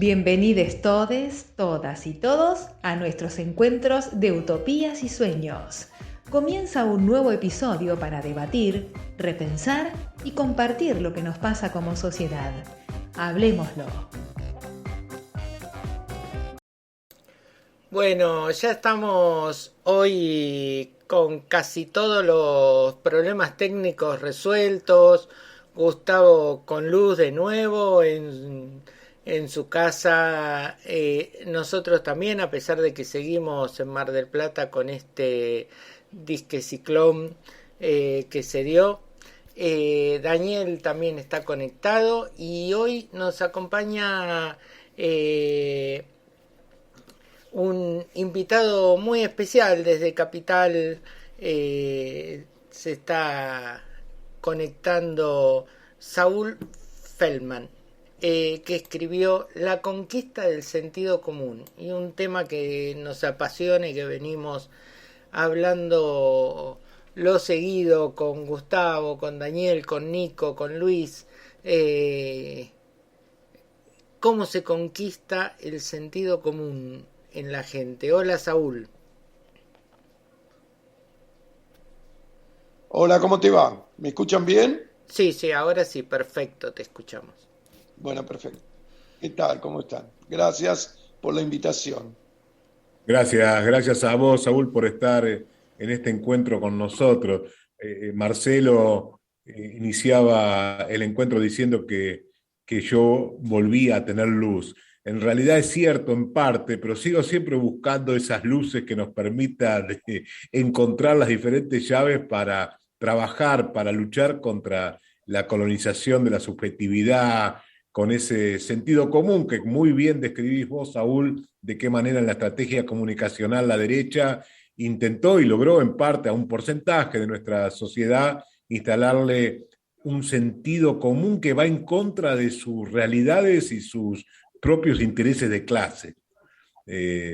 Bienvenidos todes, todas y todos a nuestros encuentros de utopías y sueños. Comienza un nuevo episodio para debatir, repensar y compartir lo que nos pasa como sociedad. Hablemoslo. Bueno, ya estamos hoy con casi todos los problemas técnicos resueltos. Gustavo con luz de nuevo en su casa. Nosotros también, a pesar de que seguimos en Mar del Plata con este disque ciclón que se dio. Daniel también está conectado y hoy nos acompaña un invitado muy especial desde Capital. Se está conectando Saúl Feldman, que escribió La conquista del sentido común, y un tema que nos apasiona y que venimos hablando lo seguido con Gustavo, con Daniel, con Nico, con Luis. ¿Cómo se conquista el sentido común en la gente? Hola, Saúl. Hola, ¿cómo te va? ¿Me escuchan bien? Sí, ahora sí, perfecto, te escuchamos. Bueno, perfecto. ¿Qué tal? ¿Cómo están? Gracias por la invitación. Gracias a vos, Saúl, por estar en este encuentro con nosotros. Marcelo iniciaba el encuentro diciendo que yo volvía a tener luz. En realidad es cierto en parte, pero sigo siempre buscando esas luces que nos permitan encontrar las diferentes llaves para trabajar, para luchar contra la colonización de la subjetividad, con ese sentido común que muy bien describís vos, Saúl, de qué manera en la estrategia comunicacional la derecha intentó y logró en parte a un porcentaje de nuestra sociedad instalarle un sentido común que va en contra de sus realidades y sus propios intereses de clase.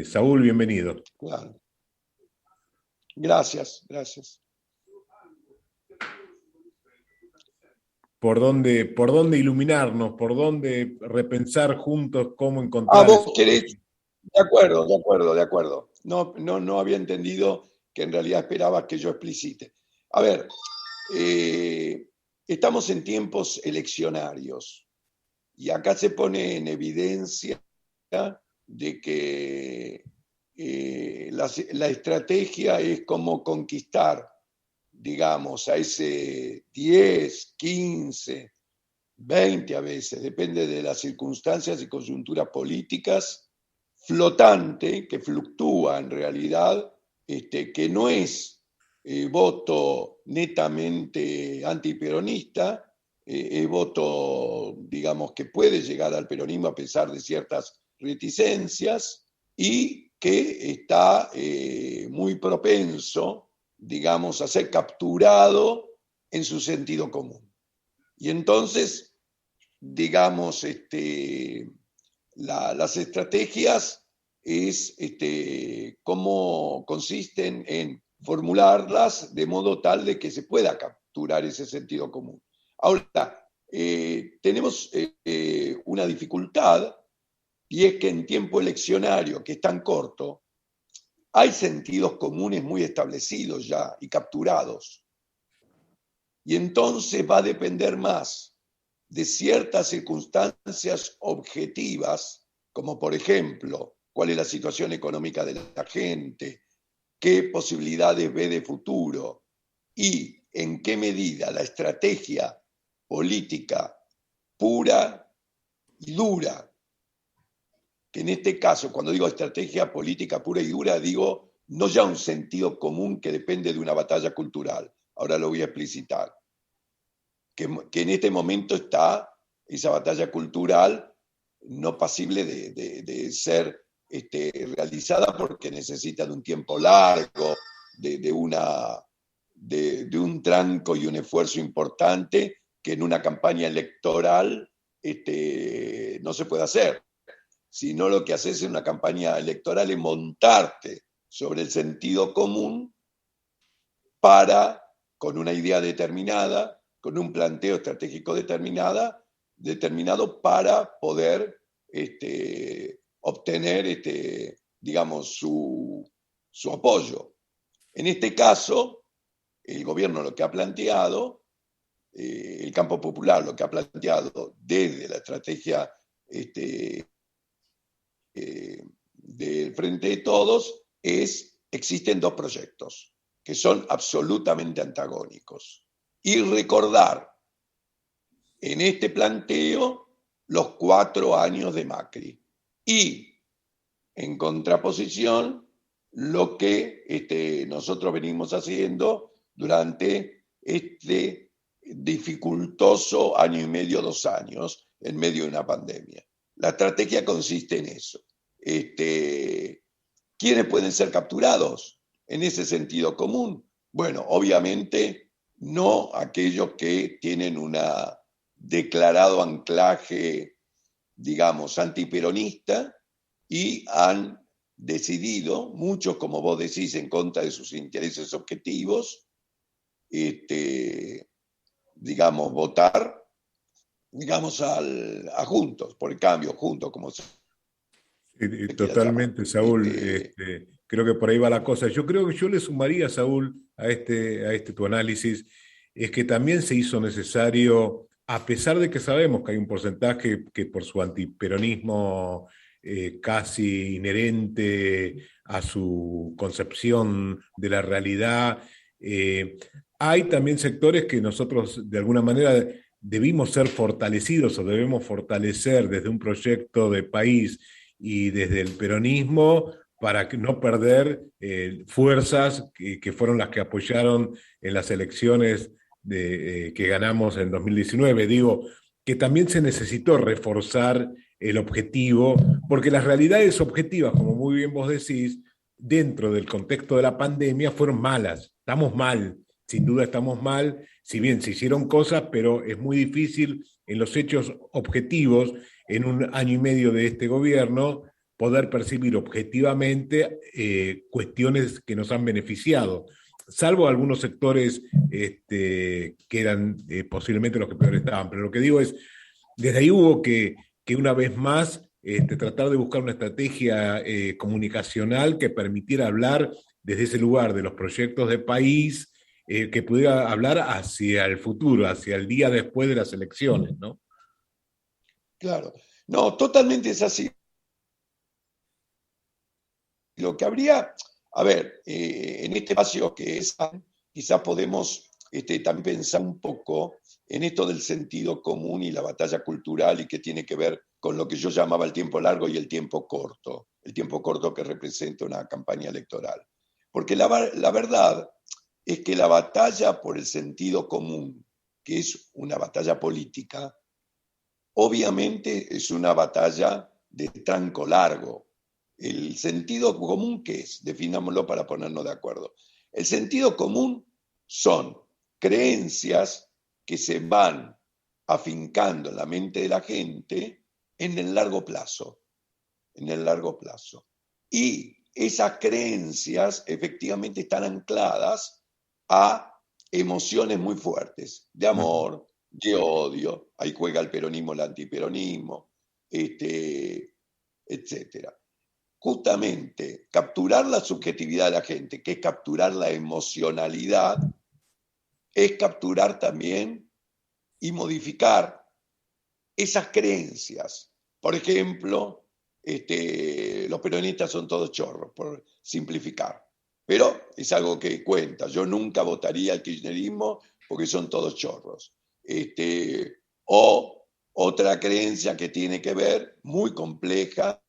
Saúl, bienvenido. Claro. Gracias. ¿Por dónde iluminarnos? ¿Por dónde repensar juntos cómo encontrar Vos esos querés. De acuerdo. No había entendido que en realidad esperabas que yo explicite. A ver, estamos en tiempos eleccionarios y acá se pone en evidencia de que la estrategia es como conquistar, digamos, a ese 10, 15, 20 a veces, depende de las circunstancias y coyunturas políticas, flotante, que fluctúa en realidad, que no es voto netamente antiperonista, es voto, digamos, que puede llegar al peronismo a pesar de ciertas reticencias y que está muy propenso, digamos, a ser capturado en su sentido común. Y entonces, digamos, las estrategias es cómo consisten en formularlas de modo tal de que se pueda capturar ese sentido común. Ahora, tenemos una dificultad, y es que en tiempo eleccionario, que es tan corto, hay sentidos comunes muy establecidos ya y capturados. Y entonces va a depender más de ciertas circunstancias objetivas, como por ejemplo, cuál es la situación económica de la gente, qué posibilidades ve de futuro y en qué medida la estrategia política pura y dura, que en este caso, cuando digo estrategia política pura y dura, digo no ya un sentido común que depende de una batalla cultural. Ahora lo voy a explicitar. Que en este momento está esa batalla cultural no pasible de ser realizada porque necesita de un tiempo largo, de un tranco y un esfuerzo importante que en una campaña electoral no se puede hacer. Sino lo que haces en una campaña electoral es montarte sobre el sentido común para, con una idea determinada, con un planteo estratégico determinado para poder obtener, digamos, su apoyo. En este caso, el gobierno lo que ha planteado, el campo popular lo que ha planteado desde la estrategia del Frente de Todos existen dos proyectos que son absolutamente antagónicos. Y recordar en este planteo los 4 años de Macri. Y en contraposición, lo que nosotros venimos haciendo durante este dificultoso año y medio, 2 años, en medio de una pandemia. La estrategia consiste en eso. ¿Quiénes pueden ser capturados en ese sentido común? Bueno, obviamente no aquellos que tienen un declarado anclaje, digamos, antiperonista y han decidido, muchos como vos decís, en contra de sus intereses objetivos, digamos, votar, digamos, a Juntos, por el cambio, Juntos, como se Totalmente, Saúl. Creo que por ahí va la cosa. Yo creo que yo le sumaría, Saúl, a este tu análisis, es que también se hizo necesario, a pesar de que sabemos que hay un porcentaje que por su antiperonismo casi inherente a su concepción de la realidad, hay también sectores que nosotros de alguna manera debimos ser fortalecidos o debemos fortalecer desde un proyecto de país y desde el peronismo para no perder fuerzas que fueron las que apoyaron en las elecciones que ganamos en 2019. Digo, que también se necesitó reforzar el objetivo, porque las realidades objetivas, como muy bien vos decís, dentro del contexto de la pandemia fueron malas. Estamos mal, sin duda estamos mal, si bien se hicieron cosas, pero es muy difícil en los hechos objetivos, en un año y medio de este gobierno, poder percibir objetivamente cuestiones que nos han beneficiado, salvo algunos sectores que eran posiblemente los que peor estaban. Pero lo que digo es, desde ahí hubo que una vez más tratar de buscar una estrategia comunicacional que permitiera hablar desde ese lugar de los proyectos de país, que pudiera hablar hacia el futuro, hacia el día después de las elecciones, ¿no? Claro, no, totalmente es así. Lo que habría, a ver, en este espacio que es, quizás podemos también pensar un poco en esto del sentido común y la batalla cultural y que tiene que ver con lo que yo llamaba el tiempo largo y el tiempo corto que representa una campaña electoral. Porque la verdad es que la batalla por el sentido común, que es una batalla política, obviamente es una batalla de tranco largo. El sentido común, ¿qué es? Definámoslo para ponernos de acuerdo. El sentido común son creencias que se van afincando en la mente de la gente en el largo plazo. Y esas creencias efectivamente están ancladas a emociones muy fuertes, de amor, de odio. Ahí juega el peronismo, el antiperonismo, etcétera. Justamente capturar la subjetividad de la gente, que es capturar la emocionalidad, es capturar también y modificar esas creencias. Por ejemplo, los peronistas son todos chorros, por simplificar. Pero es algo que cuenta. Yo nunca votaría al kirchnerismo porque son todos chorros. O otra creencia que tiene que ver, muy compleja,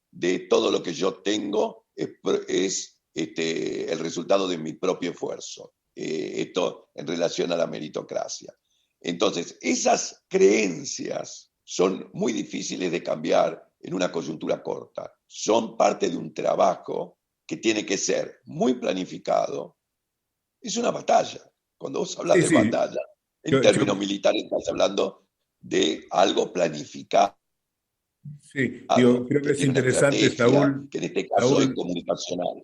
de todo lo que yo tengo es el resultado de mi propio esfuerzo. Esto en relación a la meritocracia. Entonces, esas creencias son muy difíciles de cambiar en una coyuntura corta. Son parte de un trabajo que tiene que ser muy planificado. Es una batalla. Cuando vos hablas de batalla, en términos militares estás hablando de algo planificado. Sí, digo, creo que es interesante, Saúl. Que en este caso es comunicacional.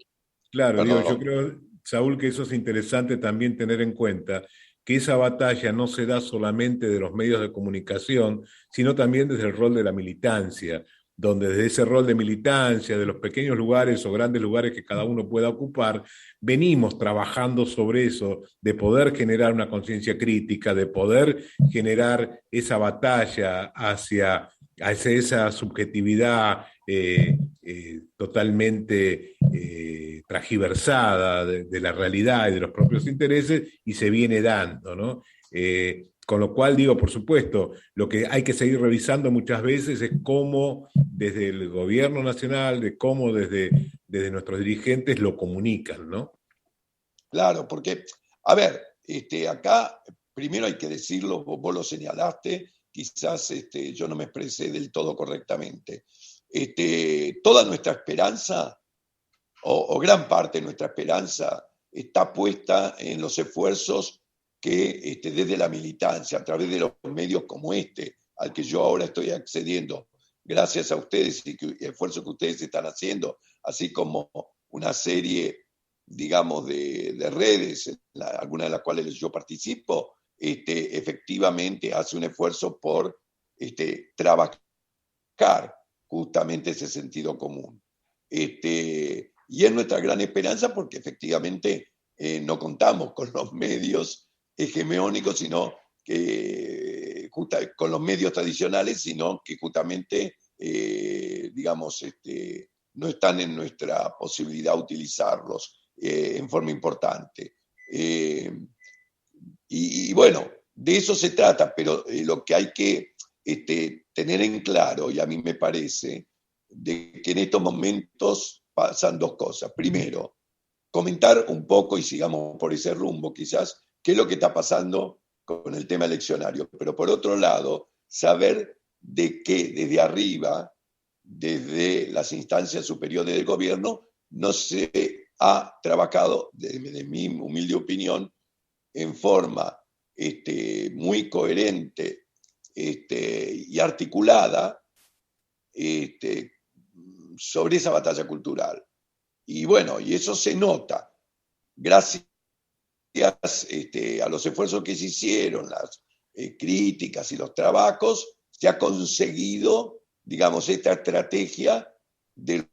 Claro, digo, yo creo, Saúl, que eso es interesante también tener en cuenta, que esa batalla no se da solamente de los medios de comunicación, sino también desde el rol de la militancia, donde desde ese rol de militancia, de los pequeños lugares o grandes lugares que cada uno pueda ocupar, venimos trabajando sobre eso, de poder generar una conciencia crítica, de poder generar esa batalla hacia esa subjetividad totalmente transgiversada de la realidad y de los propios intereses, y se viene dando, ¿no? Con lo cual digo, por supuesto, lo que hay que seguir revisando muchas veces es cómo desde el gobierno nacional, de cómo desde nuestros dirigentes lo comunican, ¿no? Claro, porque, a ver, acá primero hay que decirlo, vos lo señalaste, quizás yo no me expresé del todo correctamente. Toda nuestra esperanza, o gran parte de nuestra esperanza, está puesta en los esfuerzos que desde la militancia, a través de los medios como al que yo ahora estoy accediendo, gracias a ustedes y el esfuerzo que ustedes están haciendo, así como una serie, digamos, de redes, algunas de las cuales yo participo, efectivamente hace un esfuerzo por trabajar justamente ese sentido común. Y es nuestra gran esperanza porque efectivamente no contamos con los medios hegemónicos, sino que con los medios tradicionales, sino que justamente, digamos, no están en nuestra posibilidad utilizarlos en forma importante. Y bueno, de eso se trata, pero lo que hay que tener en claro, y a mí me parece, de que en estos momentos pasan dos cosas. Primero, comentar un poco, y sigamos por ese rumbo quizás, qué es lo que está pasando con el tema eleccionario. Pero por otro lado, saber de que desde arriba, desde las instancias superiores del gobierno, no se ha trabajado, de mi humilde opinión, en forma muy coherente y articulada sobre esa batalla cultural. Y bueno, y eso se nota gracias a los esfuerzos que se hicieron, las críticas y los trabajos, se ha conseguido, digamos, esta estrategia de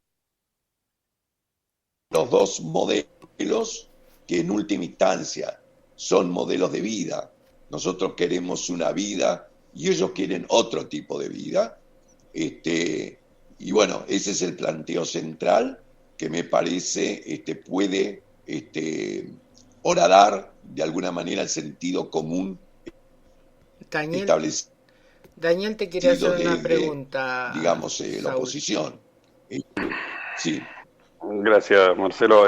los dos modelos que en última instancia son modelos de vida. Nosotros queremos una vida y ellos quieren otro tipo de vida. Y bueno, ese es el planteo central que me parece puede horadar de alguna manera el sentido común establecido Daniel te quiere hacer una desde, pregunta, digamos, la Saúl. oposición. Sí. Gracias, Marcelo.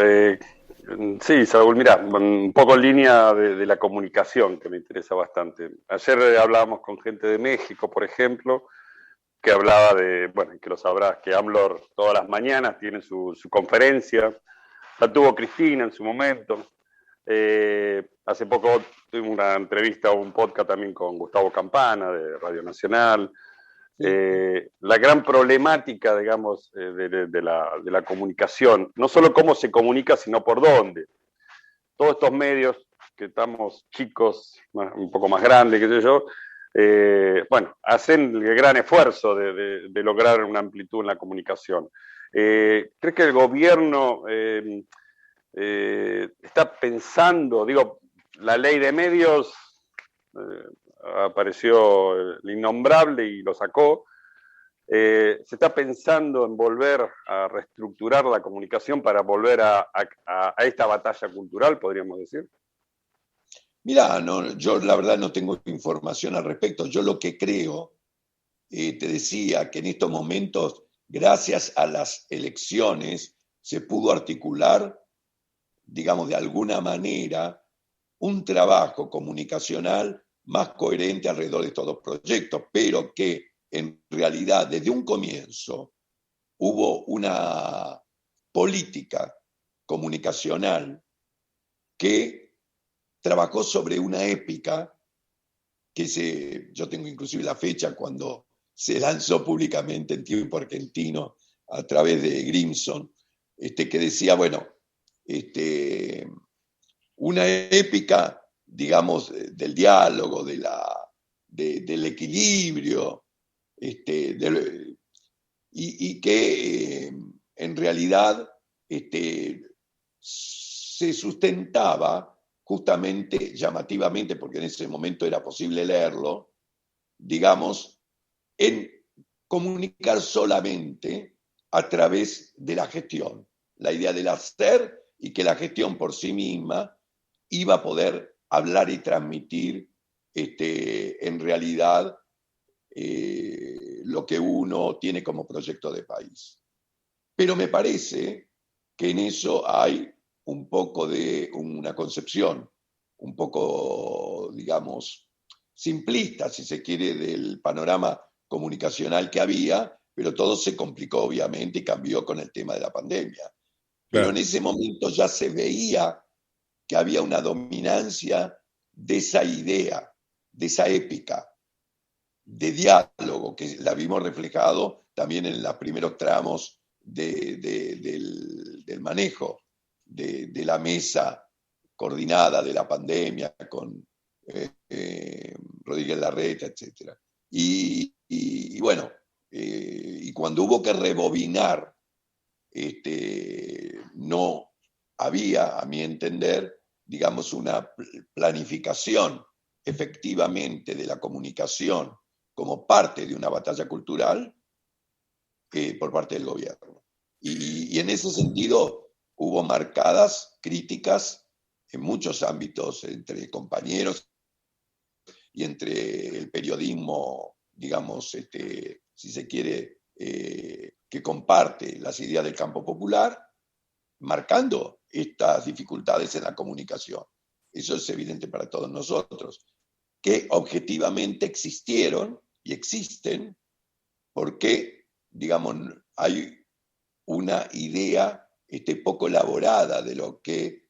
Sí, Saúl, mira, un poco en línea de la comunicación, que me interesa bastante. Ayer hablábamos con gente de México, por ejemplo, que hablaba de, bueno, que lo sabrás, que AMLO todas las mañanas tiene su conferencia. La tuvo Cristina en su momento. Hace poco tuvimos una entrevista o un podcast también con Gustavo Campana de Radio Nacional. La gran problemática, digamos, de la comunicación, no solo cómo se comunica, sino por dónde. Todos estos medios, que estamos chicos, un poco más grandes, qué sé yo, bueno, hacen el gran esfuerzo de lograr una amplitud en la comunicación. ¿Crees que el gobierno está pensando, digo, la ley de medios, apareció el innombrable y lo sacó, se está pensando en volver a reestructurar la comunicación para volver a esta batalla cultural, podríamos decir? Mira, no, yo la verdad no tengo información al respecto. Yo lo que creo, te decía que en estos momentos, gracias a las elecciones, se pudo articular, digamos, de alguna manera, un trabajo comunicacional más coherente alrededor de estos dos proyectos, pero que en realidad desde un comienzo hubo una política comunicacional que trabajó sobre una épica que yo tengo inclusive la fecha cuando se lanzó públicamente en Tiempo Argentino a través de Grimson, que decía, bueno, una épica digamos, del diálogo, del equilibrio, y que en realidad se sustentaba justamente, llamativamente, porque en ese momento era posible leerlo, digamos, en comunicar solamente a través de la gestión. La idea del hacer y que la gestión por sí misma iba a poder hablar y transmitir en realidad lo que uno tiene como proyecto de país. Pero me parece que en eso hay un poco de una concepción, un poco, digamos, simplista, si se quiere, del panorama comunicacional que había, pero todo se complicó obviamente y cambió con el tema de la pandemia. Pero en Claro. ese momento ya se veía que había una dominancia de esa idea, de esa épica de diálogo, que la vimos reflejado también en los primeros tramos del manejo de la mesa coordinada de la pandemia con Rodríguez Larreta, etc. Y bueno, y cuando hubo que rebobinar, no había, a mi entender, digamos, una planificación efectivamente de la comunicación como parte de una batalla cultural por parte del gobierno. Y en ese sentido hubo marcadas críticas en muchos ámbitos entre compañeros y entre el periodismo, digamos, si se quiere, que comparte las ideas del campo popular, marcando estas dificultades en la comunicación. Eso es evidente para todos nosotros, que objetivamente existieron y existen porque, digamos, hay una idea poco elaborada de lo que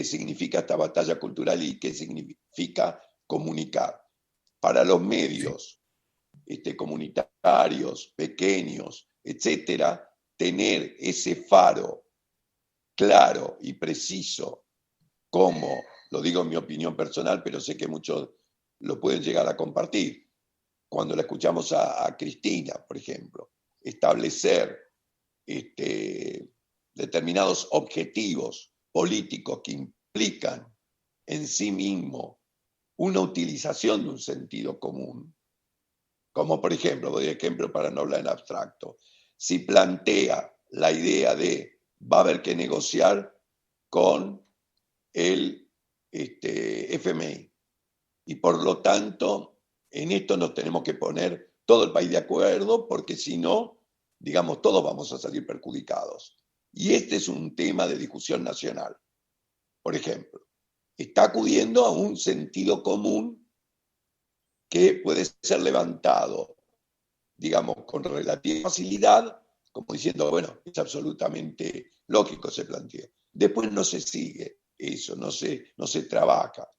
significa esta batalla cultural y qué significa comunicar. Para los medios comunitarios, pequeños, etcétera, tener ese faro claro y preciso, como, lo digo en mi opinión personal, pero sé que muchos lo pueden llegar a compartir, cuando la escuchamos a Cristina, por ejemplo, establecer determinados objetivos políticos que implican en sí mismo una utilización de un sentido común, como por ejemplo, doy ejemplo para no hablar en abstracto, si plantea la idea de va a haber que negociar con el FMI y por lo tanto en esto nos tenemos que poner todo el país de acuerdo porque si no, digamos, todos vamos a salir perjudicados. Y este es un tema de discusión nacional. Por ejemplo, está acudiendo a un sentido común que puede ser levantado, digamos, con relativa facilidad, como diciendo, bueno, es absolutamente lógico, se plantea. Después no se sigue eso, no se trabaja.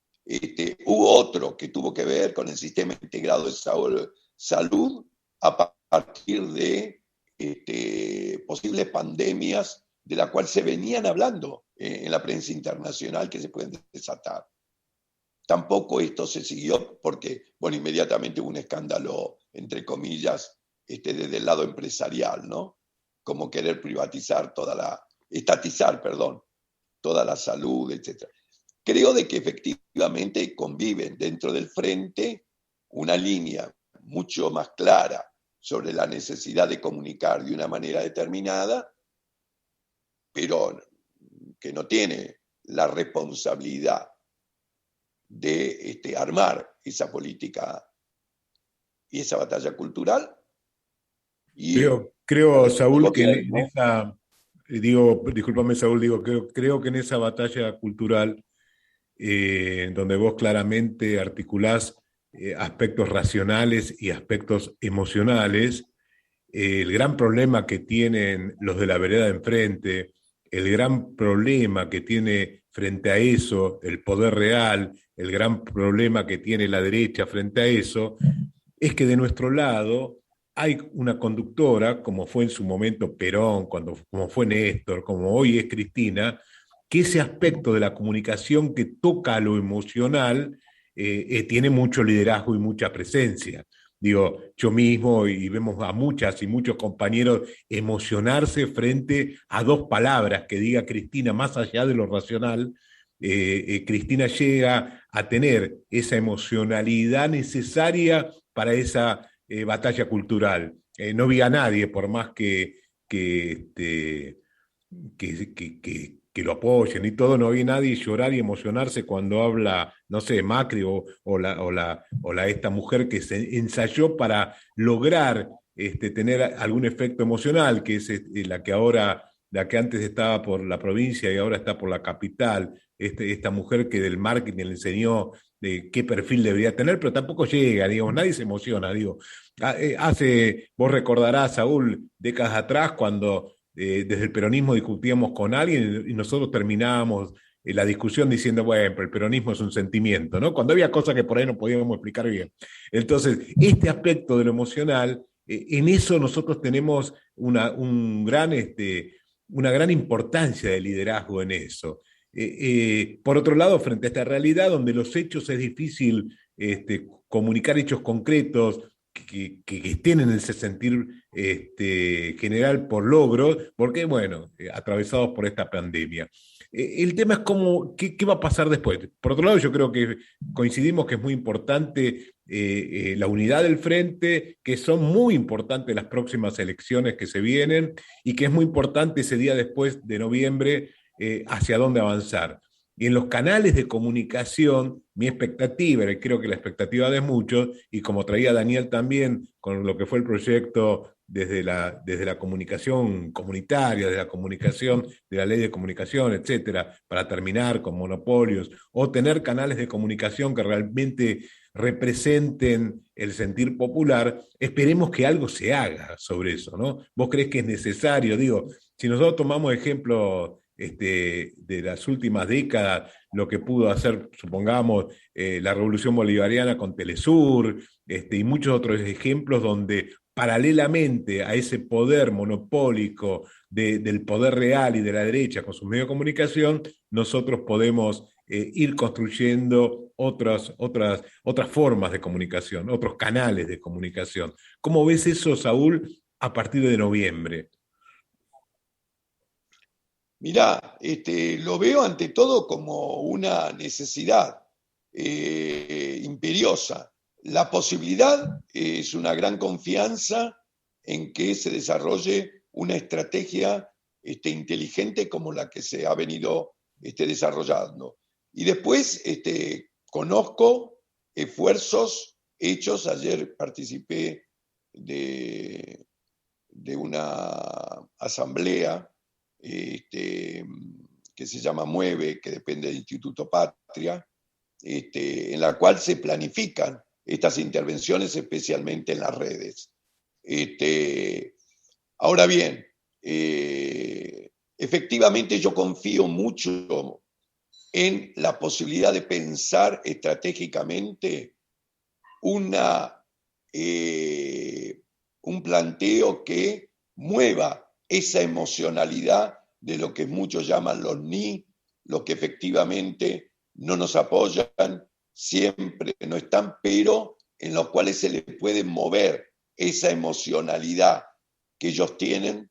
Hubo otro que tuvo que ver con el sistema integrado de salud a partir de posibles pandemias de la cual se venían hablando en la prensa internacional que se pueden desatar. Tampoco esto se siguió porque, bueno, inmediatamente hubo un escándalo, entre comillas, desde el lado empresarial, ¿no? Como querer privatizar estatizar, perdón, toda la salud, etc. Creo de que efectivamente conviven dentro del frente una línea mucho más clara sobre la necesidad de comunicar de una manera determinada, pero que no tiene la responsabilidad de armar esa política y esa batalla cultural. Y Creo, Saúl, que bien, en ¿no? esa, digo, discúlpame, Saúl, digo, creo que en esa batalla cultural, donde vos claramente articulás aspectos racionales y aspectos emocionales, el gran problema que tienen los de la vereda de enfrente, el gran problema que tiene frente a eso el poder real, el gran problema que tiene la derecha frente a eso, es que de nuestro lado hay una conductora, como fue en su momento Perón, como fue Néstor, como hoy es Cristina, que ese aspecto de la comunicación que toca a lo emocional tiene mucho liderazgo y mucha presencia. Digo, yo mismo y vemos a muchas y muchos compañeros emocionarse frente a dos palabras que diga Cristina, más allá de lo racional. Cristina llega a tener esa emocionalidad necesaria para esa batalla cultural. No vi a nadie, por más que, que lo apoyen y todo, no vi a nadie llorar y emocionarse cuando habla, no sé, Macri o esta mujer que se ensayó para lograr tener algún efecto emocional, que es la que antes estaba por la provincia y ahora está por la capital, esta mujer que del marketing le enseñó de qué perfil debería tener, pero tampoco llega, digamos, nadie se emociona, digo. Vos recordarás, Saúl, décadas atrás, cuando desde el peronismo discutíamos con alguien y nosotros terminábamos la discusión diciendo, bueno, pero el peronismo es un sentimiento, ¿no? Cuando había cosas que por ahí no podíamos explicar bien. Entonces, este aspecto de lo emocional, en eso nosotros tenemos una gran importancia de liderazgo en eso. Por otro lado, frente a esta realidad donde los hechos es difícil comunicar hechos concretos que estén en ese sentir general por logros, porque, bueno, atravesados por esta pandemia. El tema es qué va a pasar después. Por otro lado, yo creo que coincidimos que es muy importante la unidad del frente, que son muy importantes las próximas elecciones que se vienen y que es muy importante ese día después de noviembre hacia dónde avanzar. Y en los canales de comunicación, mi expectativa, y creo que la expectativa de muchos, y como traía Daniel también con lo que fue el proyecto desde la comunicación comunitaria, de la comunicación, de la ley de comunicación, etcétera, para terminar con monopolios, o tener canales de comunicación que realmente representen el sentir popular, esperemos que algo se haga sobre eso, ¿no? ¿Vos creés que es necesario? Digo, si nosotros tomamos ejemplos de las últimas décadas, lo que pudo hacer, supongamos, la Revolución Bolivariana con Telesur, y muchos otros ejemplos donde paralelamente a ese poder monopólico del poder real y de la derecha con sus medios de comunicación, nosotros podemos ir construyendo otras formas de comunicación, otros canales de comunicación. ¿Cómo ves eso, Saúl, a partir de noviembre? Mirá, lo veo ante todo como una necesidad imperiosa. La posibilidad es una gran confianza en que se desarrolle una estrategia inteligente como la que se ha venido desarrollando. Y después conozco esfuerzos hechos. Ayer participé de una asamblea que se llama Mueve, que depende del Instituto Patria, en la cual se planifican estas intervenciones, especialmente en las redes. Ahora bien, efectivamente yo confío mucho en la posibilidad de pensar estratégicamente un planteo que mueva esa emocionalidad de lo que muchos llaman los ni, los que efectivamente no nos apoyan, siempre no están, pero en los cuales se les puede mover esa emocionalidad que ellos tienen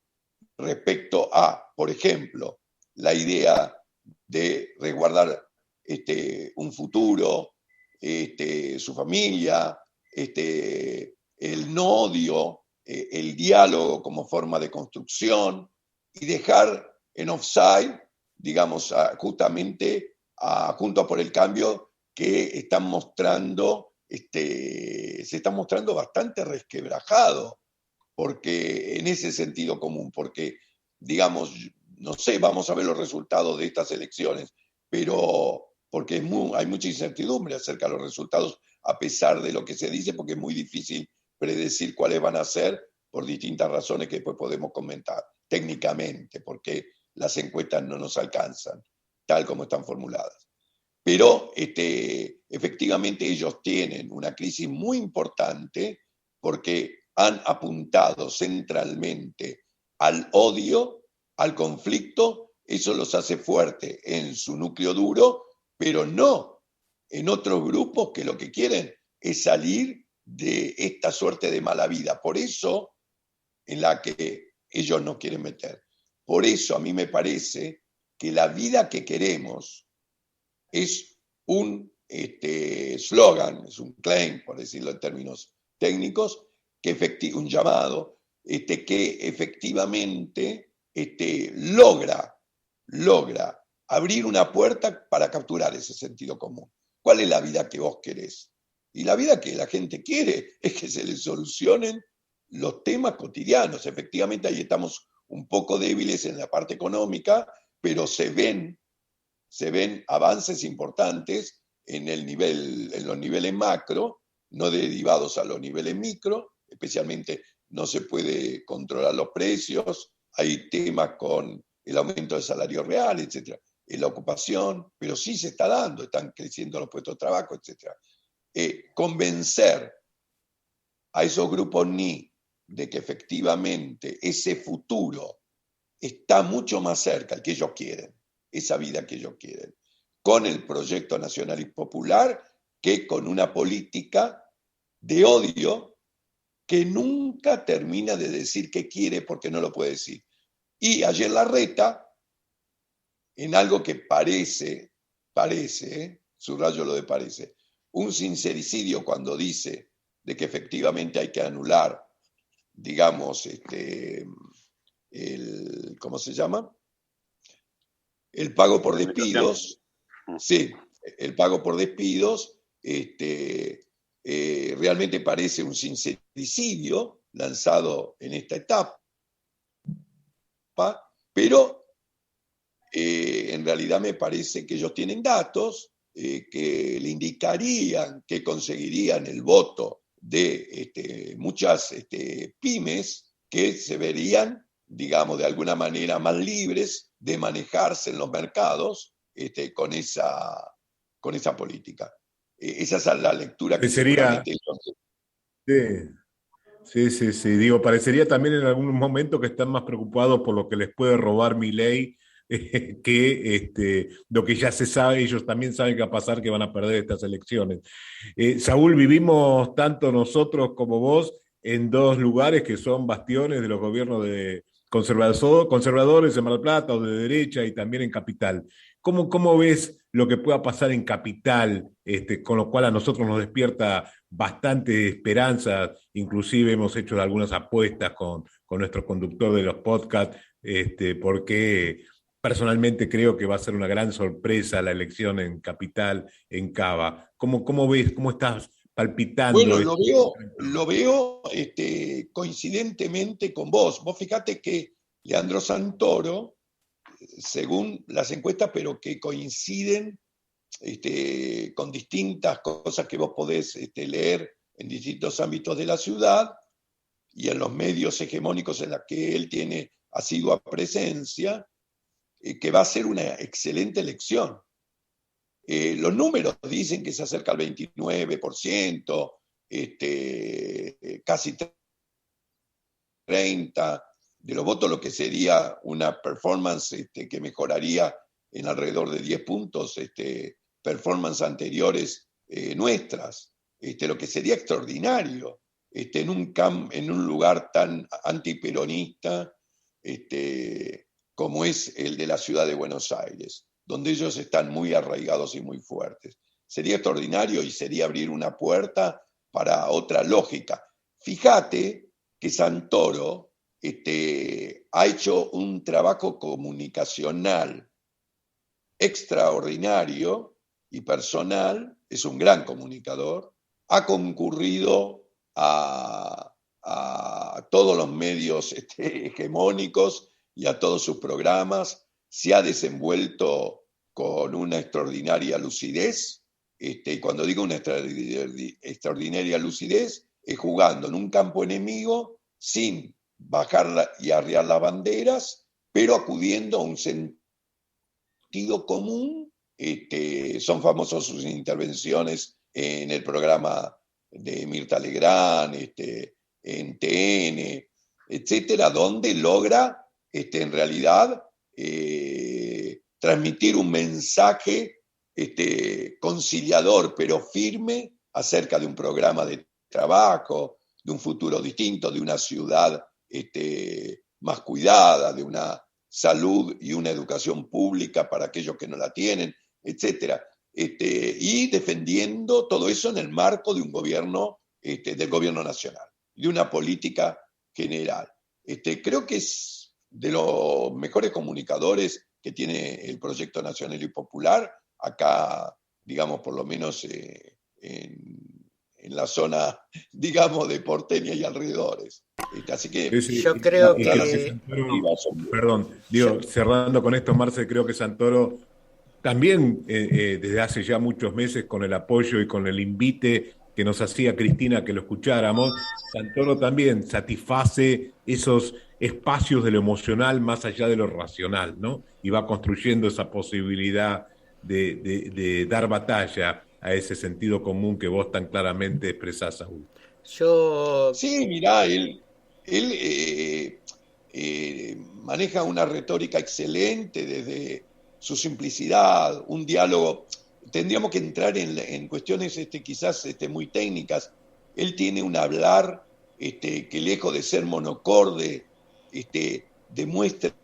respecto a, por ejemplo, la idea de resguardar un futuro, su familia, el no odio, el diálogo como forma de construcción y dejar en offside, digamos, justamente a Juntos por el Cambio, que están mostrando, se está mostrando bastante resquebrajado, porque en ese sentido común, porque, digamos, no sé, vamos a ver los resultados de estas elecciones, pero porque hay mucha incertidumbre acerca de los resultados, a pesar de lo que se dice, porque es muy difícil predecir cuáles van a ser por distintas razones que después podemos comentar técnicamente, porque las encuestas no nos alcanzan tal como están formuladas. Pero efectivamente ellos tienen una crisis muy importante porque han apuntado centralmente al odio, al conflicto, eso los hace fuertes en su núcleo duro, pero no en otros grupos que lo que quieren es salir de esta suerte de mala vida. Por eso, en la que ellos no quieren meter. Por eso a mí me parece que la vida que queremos es un slogan, es un claim, por decirlo en términos técnicos, un llamado, que efectivamente logra abrir una puerta para capturar ese sentido común. ¿Cuál es la vida que vos querés? Y la vida que la gente quiere es que se les solucionen los temas cotidianos. Efectivamente, ahí estamos un poco débiles en la parte económica, pero se ven avances importantes en los niveles macro, no derivados a los niveles micro, especialmente no se puede controlar los precios, hay temas con el aumento del salario real, etc. En la ocupación, pero sí se está dando, están creciendo los puestos de trabajo, etc. Convencer a esos grupos ni de que efectivamente ese futuro está mucho más cerca, el que ellos quieren, esa vida que ellos quieren, con el proyecto nacional y popular, que con una política de odio que nunca termina de decir qué quiere porque no lo puede decir. Y ayer Larreta, en algo que parece, subrayo lo de parece, un sincericidio cuando dice de que efectivamente hay que anular, digamos, ¿cómo se llama? El pago por despidos. Sí, el pago por despidos, realmente parece un sincericidio lanzado en esta etapa, pero en realidad me parece que ellos tienen datos que le indicarían que conseguirían el voto de muchas pymes que se verían, digamos, de alguna manera más libres de manejarse en los mercados con esa política. Esa es la lectura que sería, seguramente... Sí. Digo, parecería también en algún momento que están más preocupados por lo que les puede robar Milei que lo que ya se sabe. Ellos también saben qué va a pasar, que van a perder estas elecciones. Saúl, vivimos tanto nosotros como vos en dos lugares que son bastiones de los gobiernos de conservadores en Mar del Plata o de derecha, y también en Capital. ¿Cómo ves lo que pueda pasar en Capital, con lo cual a nosotros nos despierta bastante esperanza? Inclusive hemos hecho algunas apuestas con nuestro conductor de los podcasts, porque personalmente creo que va a ser una gran sorpresa la elección en Capital, en Cava. ¿Cómo ves, cómo estás palpitando? Bueno, lo veo coincidentemente con vos. Vos fíjate que Leandro Santoro, según las encuestas, pero que coinciden con distintas cosas que vos podés leer en distintos ámbitos de la ciudad y en los medios hegemónicos en los que él tiene asidua presencia, que va a ser una excelente elección. Los números dicen que se acerca al 29%, casi 30% de los votos, lo que sería una performance que mejoraría en alrededor de 10 puntos performance anteriores nuestras, lo que sería extraordinario en un lugar tan antiperonista como es el de la ciudad de Buenos Aires, donde ellos están muy arraigados y muy fuertes. Sería extraordinario y sería abrir una puerta para otra lógica. Fíjate que Santoro ha hecho un trabajo comunicacional extraordinario y personal, es un gran comunicador, ha concurrido a todos los medios hegemónicos y a todos sus programas, se ha desenvuelto con una extraordinaria lucidez, y cuando digo una extraordinaria lucidez, es jugando en un campo enemigo sin bajar y arriar las banderas, pero acudiendo a un sentido común. Son famosos sus intervenciones en el programa de Mirta Legrand, en TN, etcétera, donde logra en realidad transmitir un mensaje conciliador, pero firme, acerca de un programa de trabajo, de un futuro distinto, de una ciudad más cuidada, de una salud y una educación pública para aquellos que no la tienen, etcétera. Y defendiendo todo eso en el marco de un gobierno, del gobierno nacional, de una política general. Creo que es de los mejores comunicadores que tiene el Proyecto Nacional y Popular, acá, digamos, por lo menos en la zona, digamos, de Porteña y alrededores. Así que yo creo que... Perdón, digo, cerrando con esto, Marce, creo que Santoro también desde hace ya muchos meses, con el apoyo y con el invite que nos hacía Cristina que lo escucháramos, Santoro también satisface esos espacios de lo emocional más allá de lo racional, ¿no? Y va construyendo esa posibilidad de dar batalla a ese sentido común que vos tan claramente expresás, Saúl. Sí, mirá, él maneja una retórica excelente desde su simplicidad, un diálogo. Tendríamos que entrar en cuestiones quizás muy técnicas. Él tiene un hablar que lejos de ser monocorde, demuestra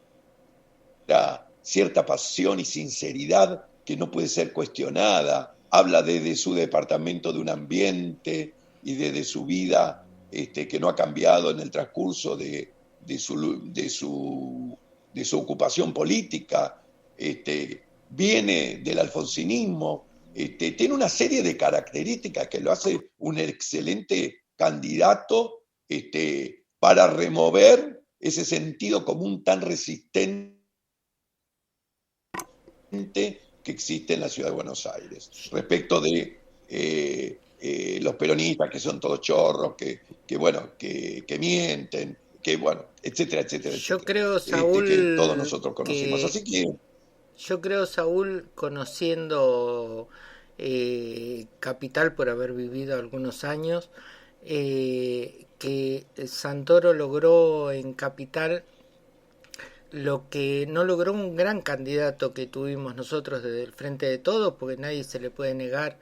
cierta pasión y sinceridad que no puede ser cuestionada. Habla desde su departamento de un ambiente y desde su vida que no ha cambiado en el transcurso de su ocupación política. Viene del alfonsinismo, tiene una serie de características que lo hace un excelente candidato para remover ese sentido común tan resistente que existe en la ciudad de Buenos Aires respecto de los peronistas que son todos chorros, que mienten, que bueno, etcétera, etcétera. Yo creo, Saúl, que todos nosotros conocimos. Así que yo creo, Saúl, conociendo Capital por haber vivido algunos años, que Santoro logró en Capital lo que no logró un gran candidato que tuvimos nosotros desde el Frente de Todos, porque nadie se le puede negar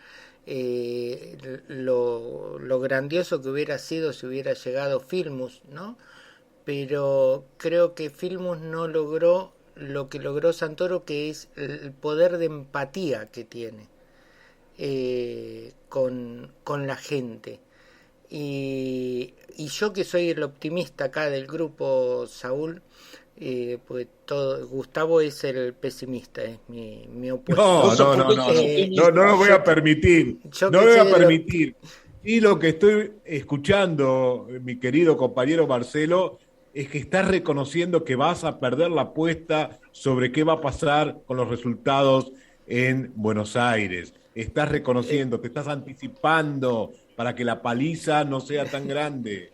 lo grandioso que hubiera sido si hubiera llegado Filmus, ¿no? Pero creo que Filmus no logró lo que logró Santoro, que es el poder de empatía que tiene con la gente. Y yo, que soy el optimista acá del grupo, Saúl, pues Gustavo es el pesimista, es mi opuesto. No lo voy a permitir. No lo voy a permitir. Y lo que estoy escuchando, mi querido compañero Marcelo, es que estás reconociendo que vas a perder la apuesta sobre qué va a pasar con los resultados en Buenos Aires. Estás reconociendo, te estás anticipando para que la paliza no sea tan grande.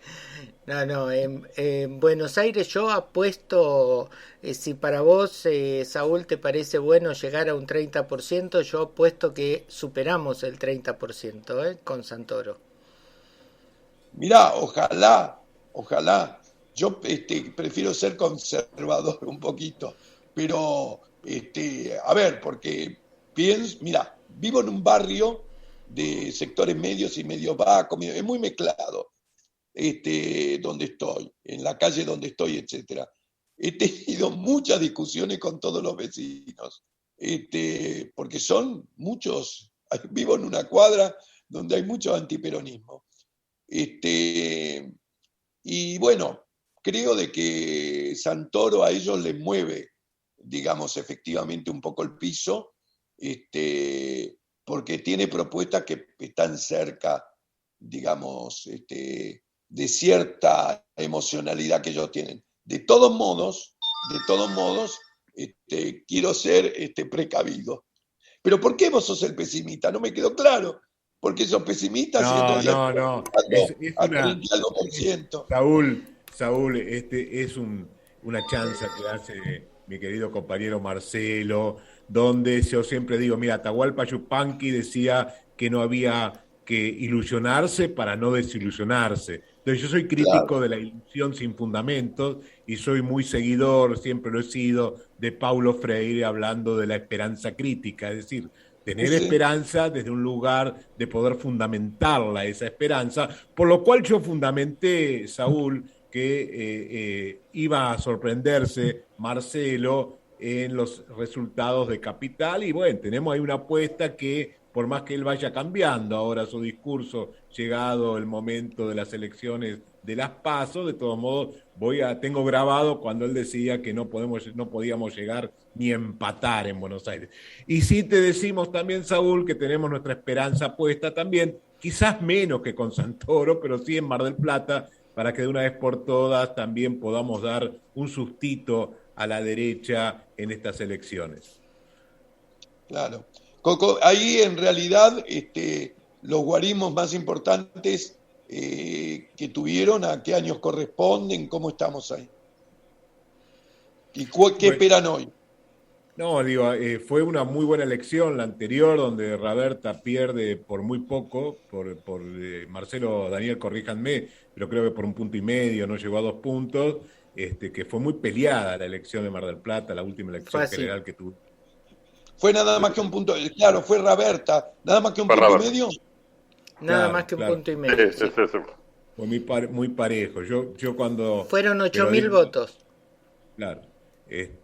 No, en Buenos Aires yo apuesto, si para vos, Saúl, te parece bueno llegar a un 30%, yo apuesto que superamos el 30% con Santoro. Mirá, ojalá. Yo prefiero ser conservador un poquito, pero, a ver, porque mirá, vivo en un barrio de sectores medios y medios bajos, es muy mezclado, donde estoy, en la calle donde estoy, etcétera. He tenido muchas discusiones con todos los vecinos, porque son muchos, vivo en una cuadra donde hay mucho antiperonismo. Y bueno, creo de que Santoro a ellos les mueve, digamos, efectivamente un poco el piso, porque tiene propuestas que están cerca, digamos, de cierta emocionalidad que ellos tienen. De todos modos, quiero ser precavido. Pero ¿por qué vos sos el pesimista? No me quedó claro. Porque sos pesimista. No. Es una... Saúl, es una chanza que hace mi querido compañero Marcelo, donde yo siempre digo, mira, Atahualpa Yupanqui decía que no había que ilusionarse para no desilusionarse. Entonces yo soy crítico Claro. de la ilusión sin fundamentos y soy muy seguidor, siempre lo he sido, de Paulo Freire hablando de la esperanza crítica, es decir, tener Sí. esperanza desde un lugar de poder fundamentarla, esa esperanza, por lo cual yo fundamenté, Saúl, que iba a sorprenderse Marcelo en los resultados de Capital y bueno, tenemos ahí una apuesta que por más que él vaya cambiando ahora su discurso, llegado el momento de las elecciones de las PASO, de todos modos tengo grabado cuando él decía que no podíamos llegar ni empatar en Buenos Aires. Y sí te decimos también, Saúl, que tenemos nuestra esperanza puesta también, quizás menos que con Santoro, pero sí en Mar del Plata, para que de una vez por todas también podamos dar un sustito a la derecha en estas elecciones. Claro. Coco, ahí en realidad los guarismos más importantes que tuvieron, ¿a qué años corresponden? ¿Cómo estamos ahí? ¿Y qué Bueno, esperan hoy? no, digo, fue una muy buena elección la anterior, donde Raberta pierde por muy poco, por Marcelo Daniel, corríjanme, pero creo que por 1,5 puntos, no llegó a 2 puntos, que fue muy peleada la elección de Mar del Plata, la última Fue elección así. general que tuvo. Fue nada más que un punto, claro, fue Raberta, nada más que un Fue punto y Robert. medio. Nada Claro, más que un claro, punto y Sí, medio, sí, sí. sí, sí. fue muy parejo. Yo cuando, Fueron pero 8.000 digo, votos. claro,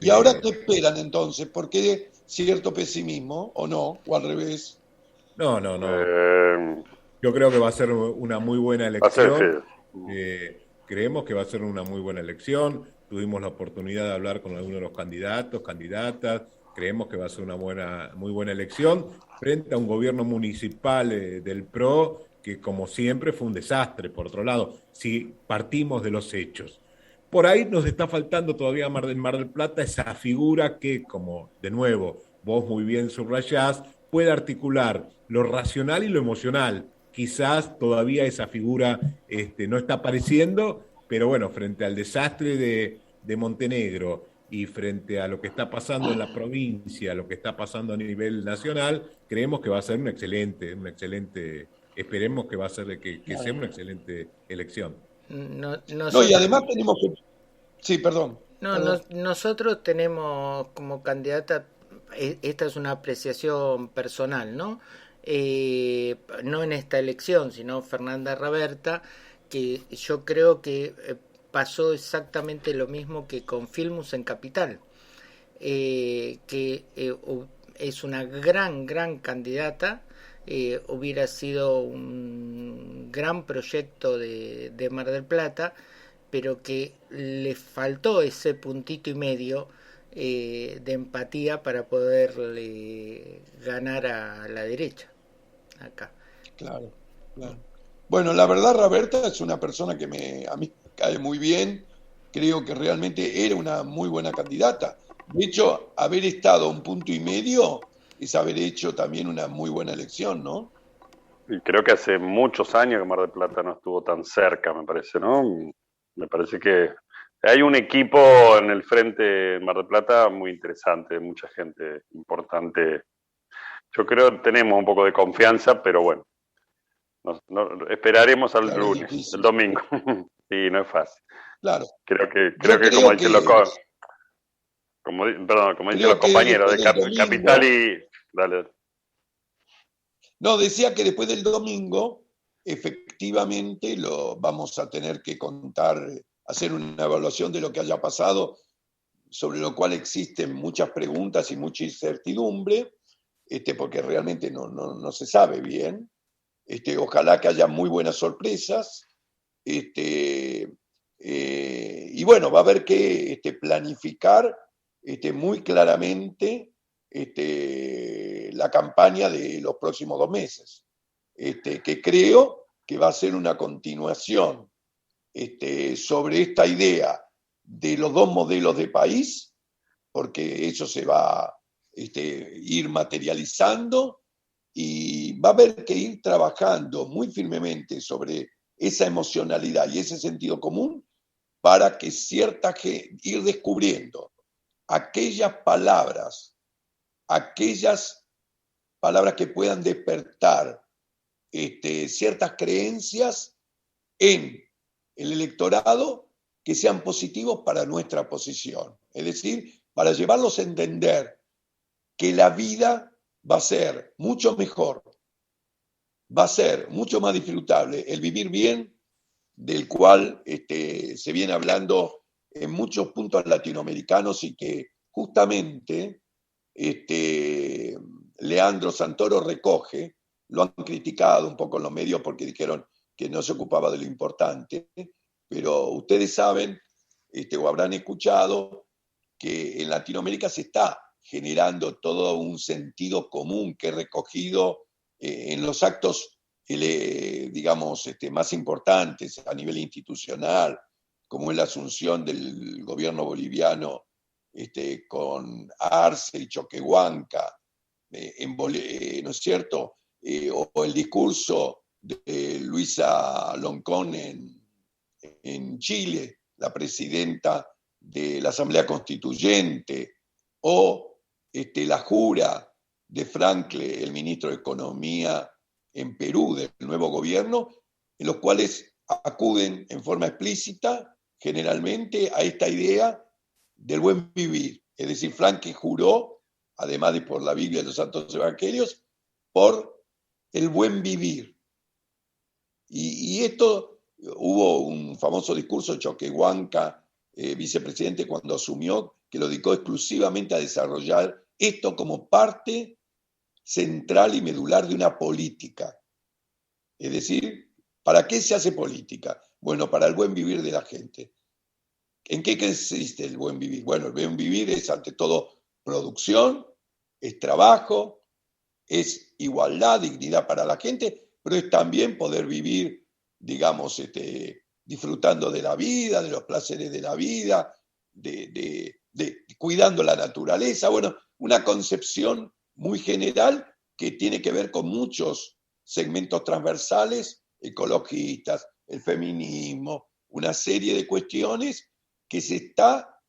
¿Y ahora qué esperan entonces? ¿Por qué cierto pesimismo o no? ¿O al revés? no. Eh, Yo creo que va a ser una muy buena va a ser, elección. sí. Creemos que va a ser una muy buena elección. Tuvimos la oportunidad de hablar con algunos de los candidatos, candidatas. Creemos que va a ser una muy buena elección frente a un gobierno municipal del PRO que, como siempre, fue un desastre. Por otro lado, si partimos de los hechos. Por ahí nos está faltando todavía en Mar del Plata esa figura que, como de nuevo vos muy bien subrayás, puede articular lo racional y lo emocional. Quizás todavía esa figura no está apareciendo, pero bueno, frente al desastre de Montenegro y frente a lo que está pasando en la provincia, lo que está pasando a nivel nacional, creemos que va a ser esperemos que va a ser que sea una excelente elección. No- No, y nosotros, además tenemos que... Sí, perdón, no, perdón. nosotros tenemos como candidata, esta es una apreciación personal, ¿no? No en esta elección, sino Fernanda Raberta, que yo creo que pasó exactamente lo mismo que con Filmus en Capital, que es una gran candidata, hubiera sido un gran proyecto de Mar del Plata, pero que le faltó ese puntito y medio de empatía para poderle ganar a la derecha acá. Claro, claro. Bueno, la verdad, Roberta es una persona que a mí me cae muy bien. Creo que realmente era una muy buena candidata. De hecho, haber estado a 1,5 puntos es haber hecho también una muy buena elección, ¿no? Y creo que hace muchos años que Mar del Plata no estuvo tan cerca, me parece, ¿no? Me parece que hay un equipo en el frente de Mar del Plata muy interesante, mucha gente importante. Yo creo que tenemos un poco de confianza, pero bueno, esperaremos al Claro, es lunes, el difícil. domingo. Y no es fácil. Claro. Creo que Yo como creo dicen los, como dicen los creo que compañeros después de del Capital domingo, y... Dale. no, decía que después del domingo, efectivamente, lo vamos a tener que contar, hacer una evaluación de lo que haya pasado, sobre lo cual existen muchas preguntas y mucha incertidumbre, porque realmente no se sabe bien. Ojalá que haya muy buenas sorpresas. Y bueno, va a haber que planificar muy claramente la campaña de los próximos 2 meses, que creo que va a ser una continuación sobre esta idea de los dos modelos de país, porque eso se va a ir materializando y va a haber que ir trabajando muy firmemente sobre esa emocionalidad y ese sentido común para que ir descubriendo aquellas palabras que puedan despertar ciertas creencias en el electorado que sean positivos para nuestra posición. Es decir, para llevarlos a entender que la vida va a ser mucho mejor, va a ser mucho más disfrutable el vivir bien, del cual se viene hablando en muchos puntos latinoamericanos y que justamente Leandro Santoro recoge. Lo han criticado un poco en los medios porque dijeron que no se ocupaba de lo importante, pero ustedes saben o habrán escuchado que en Latinoamérica se está generando todo un sentido común que es recogido en los actos, digamos, más importantes a nivel institucional, como es la asunción del gobierno boliviano con Arce y Choquehuanca, ¿no es cierto? O el discurso de Luisa Loncón en Chile, la presidenta de la Asamblea Constituyente, o la jura de Frankle, el ministro de Economía en Perú, del nuevo gobierno, en los cuales acuden en forma explícita, generalmente, a esta idea del buen vivir. Es decir, Frankle juró, además de por la Biblia y los Santos Evangelios, por el buen vivir. Y esto, hubo un famoso discurso de Choquehuanca, vicepresidente, cuando asumió, que lo dedicó exclusivamente a desarrollar esto como parte central y medular de una política. Es decir, ¿para qué se hace política? Bueno, para el buen vivir de la gente. ¿En qué consiste el buen vivir? Bueno, el buen vivir es ante todo producción, es trabajo, es igualdad, dignidad para la gente, pero es también poder vivir, digamos, disfrutando de la vida, de los placeres de la vida, cuidando la naturaleza. Bueno, una concepción muy general que tiene que ver con muchos segmentos transversales, ecologistas, el feminismo, una serie de cuestiones que se está,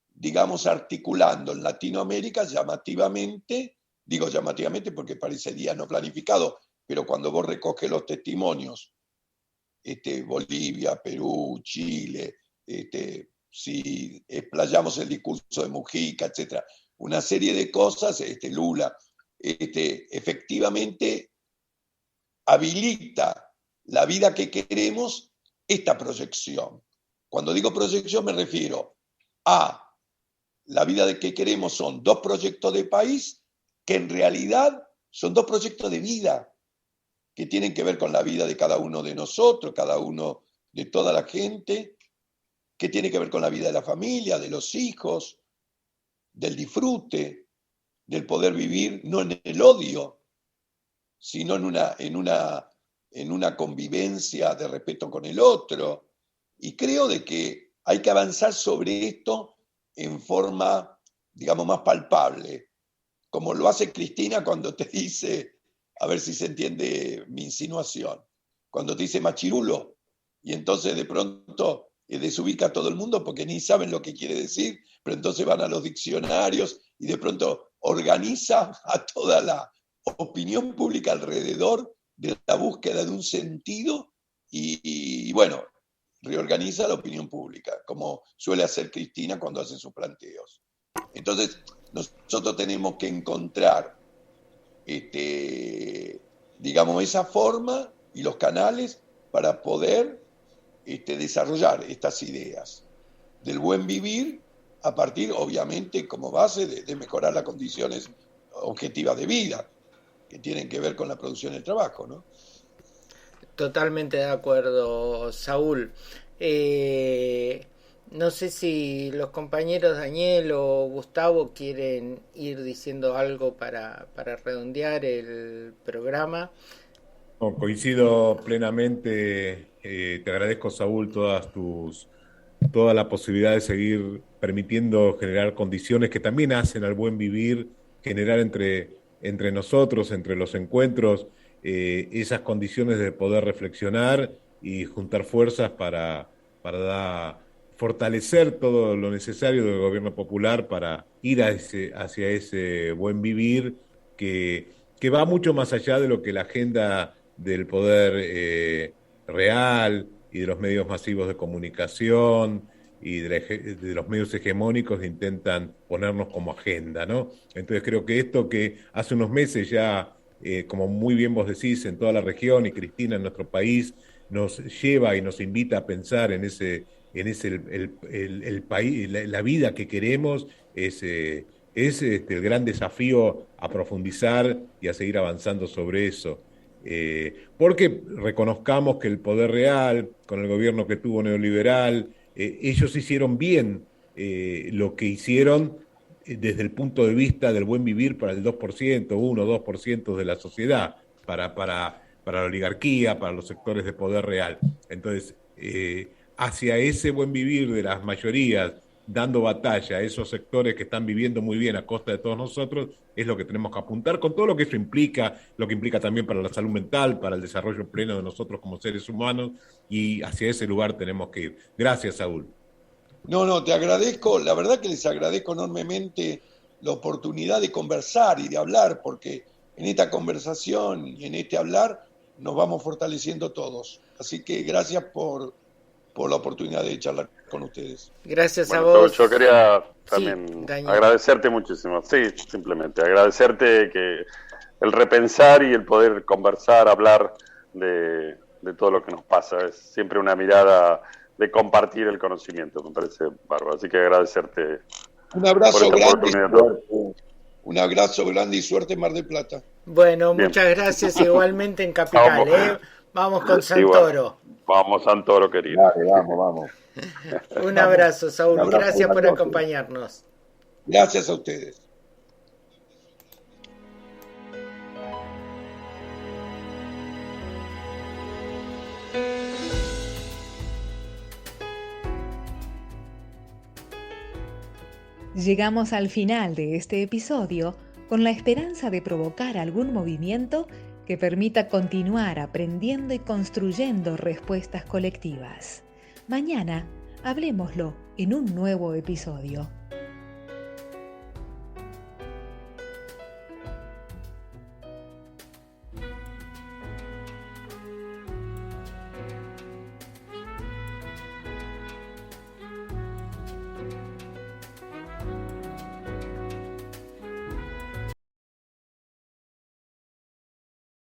digamos, articulando en Latinoamérica llamativamente. Digo llamativamente porque parecería no planificado, pero cuando vos recoges los testimonios, Bolivia, Perú, Chile, si explayamos el discurso de Mujica, etcétera, una serie de cosas, Lula, efectivamente habilita la vida que queremos, esta proyección. Cuando digo proyección me refiero a la vida de que queremos, son dos proyectos de país que en realidad son dos proyectos de vida que tienen que ver con la vida de cada uno de nosotros, cada uno de toda la gente, que tiene que ver con la vida de la familia, de los hijos, del disfrute, del poder vivir no en el odio, sino en una convivencia de respeto con el otro. Y creo de que hay que avanzar sobre esto en forma, digamos, más palpable, como lo hace Cristina cuando te dice, a ver si se entiende mi insinuación, cuando te dice machirulo, y entonces de pronto desubica a todo el mundo porque ni saben lo que quiere decir, pero entonces van a los diccionarios y de pronto organiza a toda la opinión pública alrededor de la búsqueda de un sentido y bueno, reorganiza la opinión pública, como suele hacer Cristina cuando hace sus planteos. Entonces, nosotros tenemos que encontrar, digamos, esa forma y los canales para poder desarrollar estas ideas del buen vivir a partir, obviamente, como base de mejorar las condiciones objetivas de vida, que tienen que ver con la producción del trabajo, ¿no? Totalmente de acuerdo, Saúl. No sé si los compañeros Daniel o Gustavo quieren ir diciendo algo para redondear el programa. No, coincido plenamente. Te agradezco, Saúl, toda la posibilidad de seguir permitiendo generar condiciones que también hacen al buen vivir, generar entre nosotros, entre los encuentros, esas condiciones de poder reflexionar y juntar fuerzas para fortalecer todo lo necesario del gobierno popular para ir hacia ese buen vivir que va mucho más allá de lo que la Agenda del poder real y de los medios masivos de comunicación y de los medios hegemónicos intentan ponernos como agenda, ¿no? Entonces creo que esto que hace unos meses ya, como muy bien vos decís, en toda la región y Cristina en nuestro país, nos lleva y nos invita a pensar en el país, la vida que queremos, es el gran desafío a profundizar y a seguir avanzando sobre eso. Porque reconozcamos que el poder real, con el gobierno que tuvo neoliberal, ellos hicieron bien lo que hicieron desde el punto de vista del buen vivir para el 2%, 1-2% de la sociedad, para la oligarquía, para los sectores de poder real. Entonces, hacia ese buen vivir de las mayorías, dando batalla a esos sectores que están viviendo muy bien a costa de todos nosotros, es lo que tenemos que apuntar, con todo lo que eso implica, lo que implica también para la salud mental, para el desarrollo pleno de nosotros como seres humanos, y hacia ese lugar tenemos que ir. Gracias, Saúl. No, te agradezco, la verdad que les agradezco enormemente la oportunidad de conversar y de hablar, porque en esta conversación y en este hablar nos vamos fortaleciendo todos. Así que gracias por la oportunidad de charlar con ustedes. Gracias a vos. Yo quería también agradecerte muchísimo. Sí, simplemente agradecerte que el repensar y el poder conversar, hablar de todo lo que nos pasa. Es siempre una mirada de compartir el conocimiento, me parece bárbaro. Así que agradecerte. Un abrazo grande. Un abrazo grande y suerte en Mar del Plata. Bueno, bien. Muchas gracias igualmente en Capital. Vamos con Santoro. Vamos, Santoro, querido. Dale, vamos. Un abrazo, Saúl. Gracias por acompañarnos. Gracias a ustedes. Llegamos al final de este episodio con la esperanza de provocar algún movimiento que permita continuar aprendiendo y construyendo respuestas colectivas. Mañana, hablemoslo en un nuevo episodio.